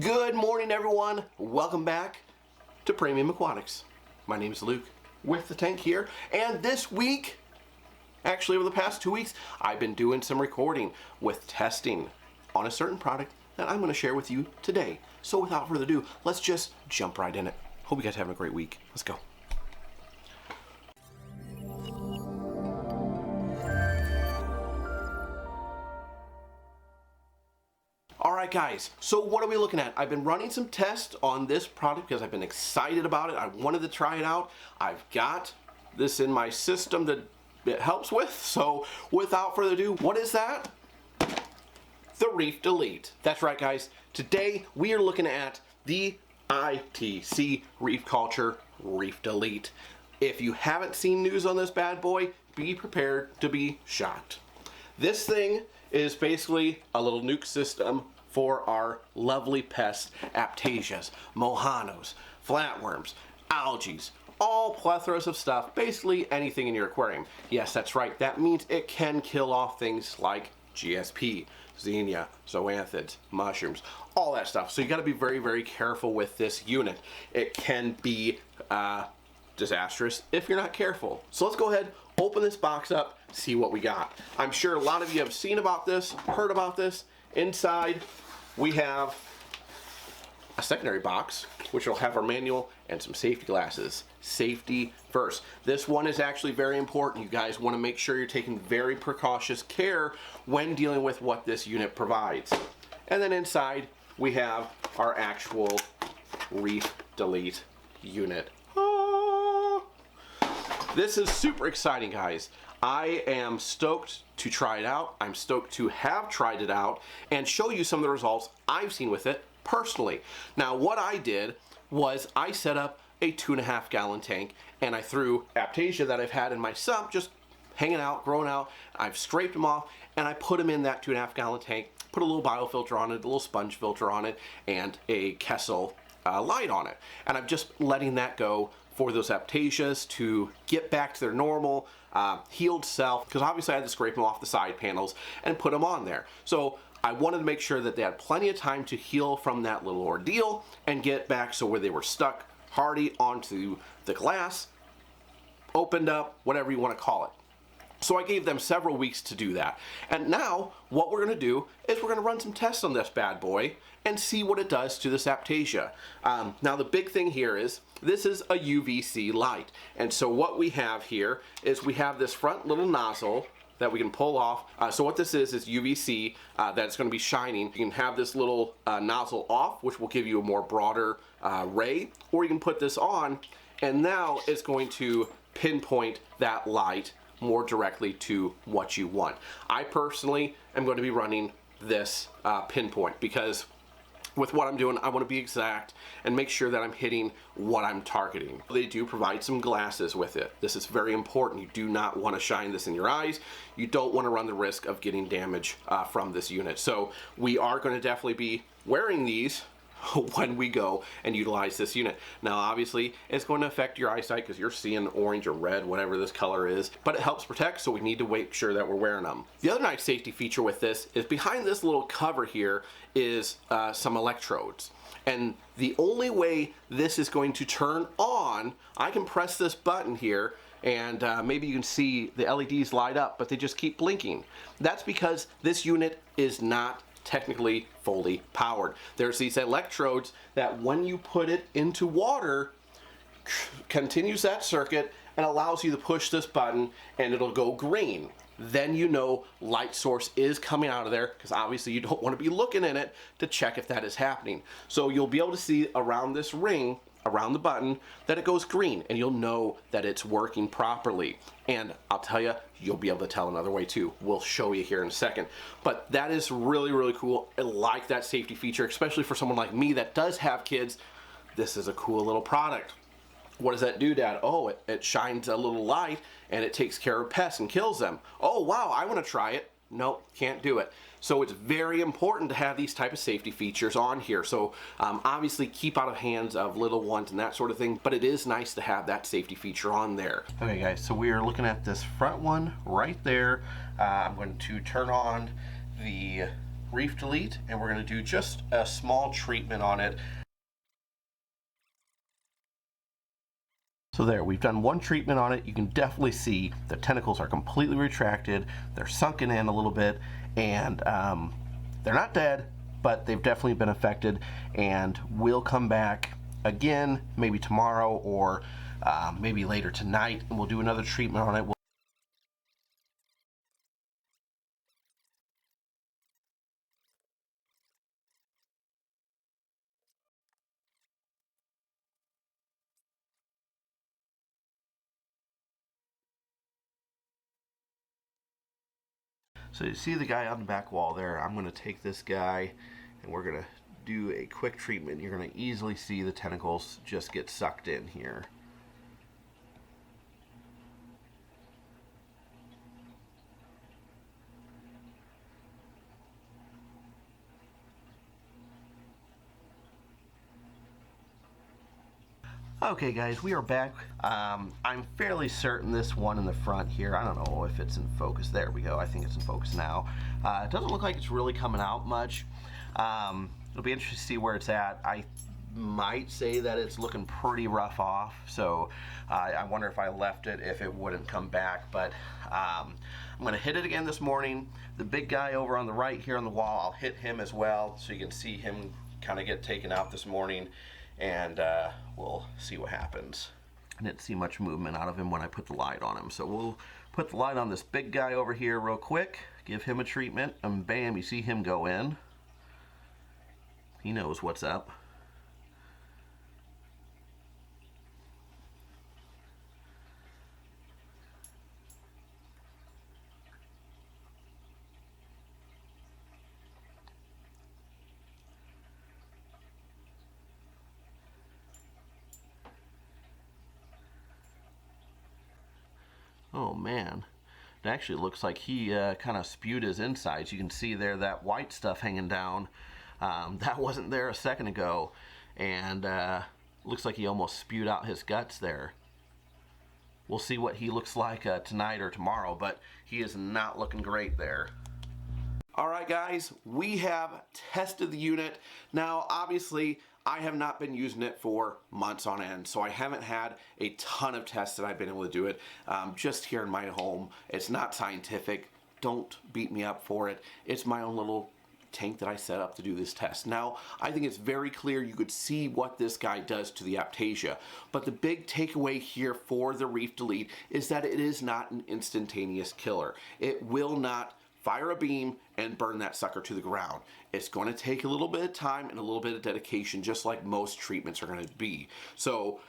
Good morning, everyone. Welcome back to Premium Aquatics. My name is Luke with the tank here, and this week, actually over the past 2 weeks, I've been doing some recording with testing on a certain product that I'm going to share with you today. So without further ado, let's just jump right in it. Hope you guys are having a great week. Let's go. Alright guys, so what are we looking at? I've been running some tests on this product because I've been excited about it. I wanted to try it out. I've got this in my system that it helps with. So without further ado, what is that? The Reef Delete. That's right guys. Today we are looking at the ITC Reef Culture Reef Delete. If you haven't seen news on this bad boy, be prepared to be shocked. This thing is basically a little nuke system for our lovely pests, Aptasias, Mojanos, flatworms, algae, all plethoras of stuff, basically anything in your aquarium. Yes, that's right. That means it can kill off things like GSP, Xenia, zoanthids, mushrooms, all that stuff. So you got to be very, very careful with this unit. It can be disastrous if you're not careful. So let's go ahead, open this box up, see what we got. I'm sure a lot of you have seen about this, heard about this. Inside we have a secondary box which will have our manual and some safety glasses. Safety first. This one is actually very important. You guys want to make sure you're taking very precautious care when dealing with what this unit provides. And then inside we have our actual Reef Delete unit. This is super exciting, guys. I am stoked to try it out. I'm stoked to have tried it out and show you some of the results I've seen with it personally. Now, what I did was I set up a 2.5 gallon tank and I threw Aptasia that I've had in my sump, just hanging out, growing out. I've scraped them off and I put them in that 2.5 gallon tank, put a little biofilter on it, a little sponge filter on it, and a Kessel light on it. And I'm just letting that go for those Aptasias to get back to their normal healed self, because obviously I had to scrape them off the side panels and put them on there. So I wanted to make sure that they had plenty of time to heal from that little ordeal and get back so where they were stuck hardy onto the glass, opened up, whatever you want to call it. So I gave them several weeks to do that. And now what we're going to do is we're going to run some tests on this bad boy and see what it does to this Aptasia. Now the big thing here is this is a UVC light. And so what we have here is we have this front little nozzle that we can pull off. So what this is UVC that's going to be shining. You can have this little nozzle off, which will give you a more broader ray, or you can put this on and now it's going to pinpoint that light more directly to what you want. I personally am going to be running this pinpoint because with what I'm doing, I want to be exact and make sure that I'm hitting what I'm targeting. They do provide some glasses with it. This is very important. You do not want to shine this in your eyes. You don't want to run the risk of getting damage from this unit. So we are going to definitely be wearing these when we go and utilize this unit. Now obviously it's going to affect your eyesight because you're seeing orange or red, whatever this color is, but it helps protect, so we need to make sure that we're wearing them. The other nice safety feature with this is behind this little cover here is some electrodes. And the only way this is going to turn on, I can press this button here and maybe you can see the LEDs light up, but they just keep blinking. That's because this unit is not technically fully powered. There's these electrodes that when you put it into water, continues that circuit and allows you to push this button and it'll go green. Then you know light source is coming out of there, because obviously you don't want to be looking in it to check if that is happening. So you'll be able to see around this ring, around the button, that it goes green, and you'll know that it's working properly. And I'll tell you, you'll be able to tell another way too. We'll show you here in a second. But that is really, really cool. I like that safety feature, especially for someone like me that does have kids. This is a cool little product. What does that do, Dad? Oh, it shines a little light and it takes care of pests and kills them. Oh, wow, I want to try it. Nope, can't do it. So it's very important to have these type of safety features on here. So obviously keep out of hands of little ones and that sort of thing, but it is nice to have that safety feature on there. Okay guys, so we are looking at this front one right there. I'm going to turn on the Reef Delete, and we're going to do just a small treatment on it. So there, we've done one treatment on it. You can definitely see the tentacles are completely retracted. They're sunken in a little bit, and they're not dead, but they've definitely been affected, and will come back again, maybe tomorrow or maybe later tonight, and we'll do another treatment on it. So you see the guy on the back wall there. I'm going to take this guy and we're going to do a quick treatment. You're going to easily see the tentacles just get sucked in here. Okay guys, we are back. I'm fairly certain this one in the front here, I don't know if it's in focus. There we go, I think it's in focus now. It doesn't look like it's really coming out much. It'll be interesting to see where it's at. I might say that it's looking pretty rough off, so I wonder if I left it, if it wouldn't come back, but I'm gonna hit it again this morning. The big guy over on the right here on the wall, I'll hit him as well, so you can see him kind of get taken out this morning, and we'll see what happens. I didn't see much movement out of him when I put the light on him, so we'll put the light on this big guy over here real quick, give him a treatment, and bam, you see him go in. He knows what's up. Oh man, it actually looks like he kind of spewed his insides. You can see there that white stuff hanging down. That wasn't there a second ago, and looks like he almost spewed out his guts there. We'll see what he looks like tonight or tomorrow, but he is not looking great there. Alright guys, we have tested the unit. Now obviously I have not been using it for months on end, so I haven't had a ton of tests that I've been able to do it just here in my home. It's not scientific, don't beat me up for it. It's my own little tank that I set up to do this test. Now, I think it's very clear you could see what this guy does to the Aptasia, but the big takeaway here for the Reef Delete is that it is not an instantaneous killer. It will not fire a beam and burn that sucker to the ground. It's going to take a little bit of time and a little bit of dedication, just like most treatments are going to be. So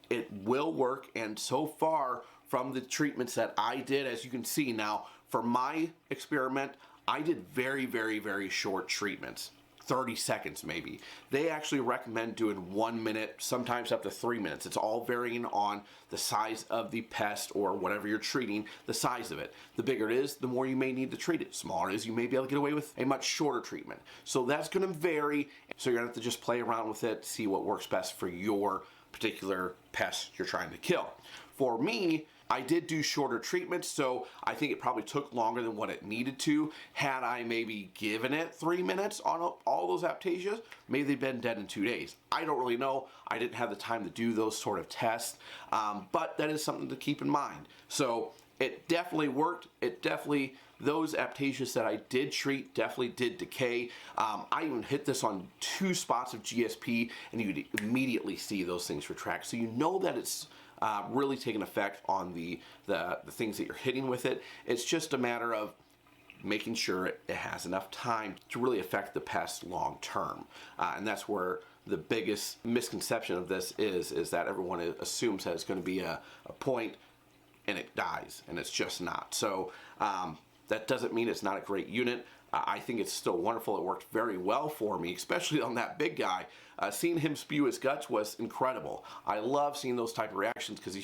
it will work, and so far from the treatments that I did, as you can see now, for my experiment, I did very, very, very short treatments. 30 seconds maybe. They actually recommend doing 1 minute, sometimes up to 3 minutes. It's all varying on the size of the pest or whatever you're treating, the size of it. The bigger it is, the more you may need to treat it. Smaller it is, you may be able to get away with a much shorter treatment. So that's going to vary. So you're going to have to just play around with it, see what works best for your particular pest you're trying to kill. For me, I did do shorter treatments, so I think it probably took longer than what it needed to. Had I maybe given it 3 minutes on all those Aptasias, maybe they'd been dead in 2 days. I don't really know. I didn't have the time to do those sort of tests, but that is something to keep in mind. So it definitely worked. It definitely, those Aptasias that I did treat definitely did decay. I even hit this on 2 spots of GSP, and you could immediately see those things retract. So you know that it's really taking effect on the things that you're hitting with it. It's just a matter of making sure it has enough time to really affect the pest long term. And that's where the biggest misconception of this is that everyone assumes that it's going to be a point and it dies, and it's just not. So that doesn't mean it's not a great unit. I think it's still wonderful. It worked very well for me, especially on that big guy. Seeing him spew his guts was incredible. I love seeing those type of reactions because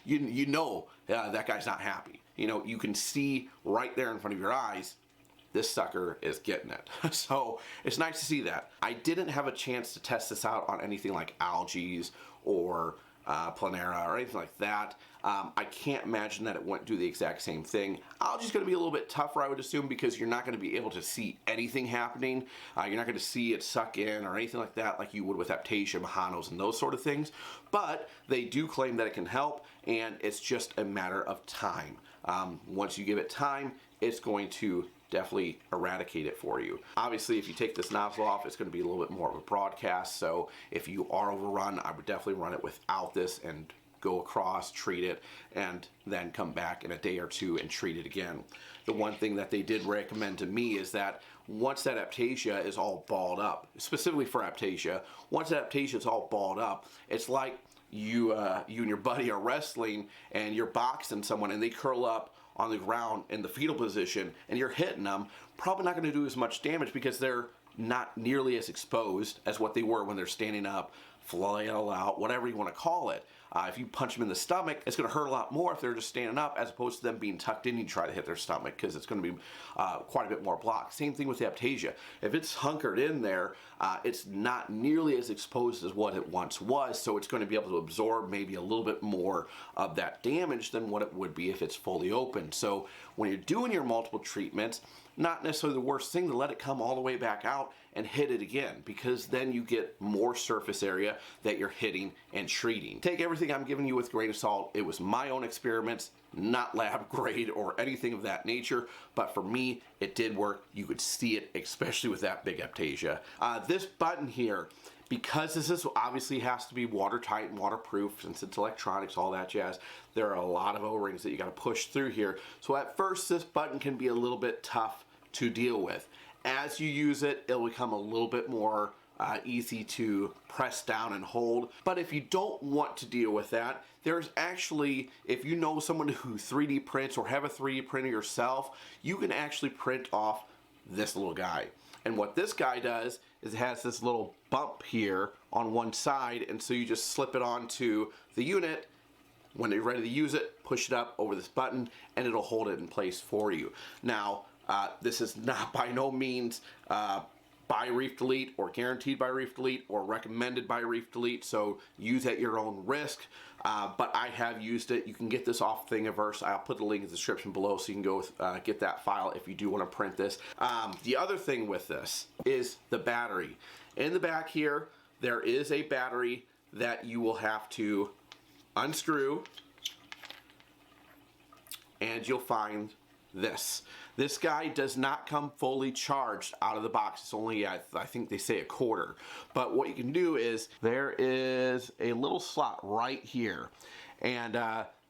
you know that guy's not happy. You know, you can see right there in front of your eyes, this sucker is getting it. So it's nice to see that. I didn't have a chance to test this out on anything like algae or Planera or anything like that. I can't imagine that it wouldn't do the exact same thing. Algae's going to be a little bit tougher, I would assume, because you're not going to be able to see anything happening. You're not going to see it suck in or anything like that like you would with Aptasia, Mahanos, and those sort of things. But they do claim that it can help, and it's just a matter of time. Once you give it time, it's going to definitely eradicate it for you. Obviously, if you take this nozzle off, it's going to be a little bit more of a broadcast, so if you are overrun, I would definitely run it without this and go across, treat it, and then come back in a day or two and treat it again. The one thing that they did recommend to me is that once that Aptasia is all balled up, specifically for Aptasia, once that Aptasia is all balled up, it's like you and your buddy are wrestling and you're boxing someone and they curl up on the ground in the fetal position and you're hitting them. Probably not going to do as much damage because they're not nearly as exposed as what they were when they're standing up, flail out, whatever you want to call it. If you punch them in the stomach, it's going to hurt a lot more if they're just standing up as opposed to them being tucked in and try to hit their stomach, because it's going to be quite a bit more blocked. Same thing with the Aptasia. If it's hunkered in there, it's not nearly as exposed as what it once was, so it's going to be able to absorb maybe a little bit more of that damage than what it would be if it's fully open. So when you're doing your multiple treatments, not necessarily the worst thing to let it come all the way back out and hit it again, because then you get more surface area that you're hitting and treating. Take everything I'm giving you with a grain of salt. It was my own experiments, not lab grade or anything of that nature, but for me, it did work. You could see it, especially with that big Aptasia. This button here, because this is obviously has to be watertight and waterproof since it's electronics, all that jazz, there are a lot of O-rings that you got to push through here. So at first, this button can be a little bit tough to deal with. As you use it, it'll become a little bit more easy to press down and hold. But if you don't want to deal with that, there's actually, if you know someone who 3D prints or have a 3D printer yourself, you can actually print off this little guy. And what this guy does is it has this little bump here on one side, and so you just slip it onto the unit. When you're ready to use it, push it up over this button and it'll hold it in place for you. Now, this is not by no means by Reef Delete or guaranteed by Reef Delete or recommended by Reef Delete, so use at your own risk. But I have used it. You can get this off Thingiverse. I'll put the link in the description below so you can go get that file if you do want to print this. The other thing with this is the battery. In the back here, there is a battery that you will have to unscrew, and you'll find this. This guy does not come fully charged out of the box. It's only, I think they say, a quarter. But what you can do is, there is a little slot right here. And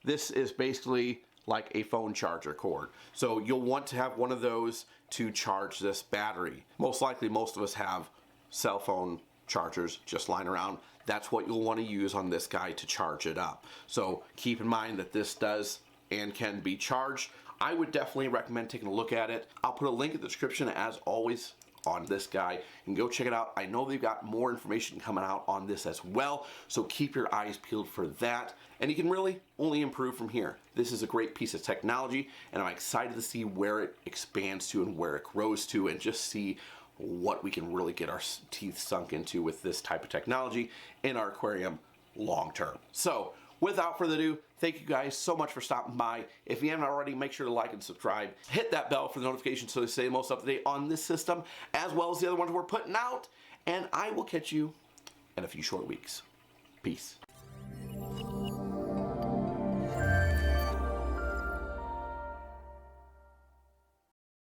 this is basically like a phone charger cord. So you'll want to have one of those to charge this battery. Most likely, most of us have cell phone chargers just lying around. That's what you'll want to use on this guy to charge it up. So keep in mind that this does and can be charged. I would definitely recommend taking a look at it. I'll put a link in the description as always on this guy. You can go check it out. I know they've got more information coming out on this as well, so keep your eyes peeled for that. And you can really only improve from here. This is a great piece of technology, and I'm excited to see where it expands to and where it grows to, and just see what we can really get our teeth sunk into with this type of technology in our aquarium long term. So without further ado, thank you guys so much for stopping by. If you haven't already, make sure to like and subscribe. Hit that bell for the notifications so they stay most up to date on this system, as well as the other ones we're putting out. And I will catch you in a few short weeks. Peace.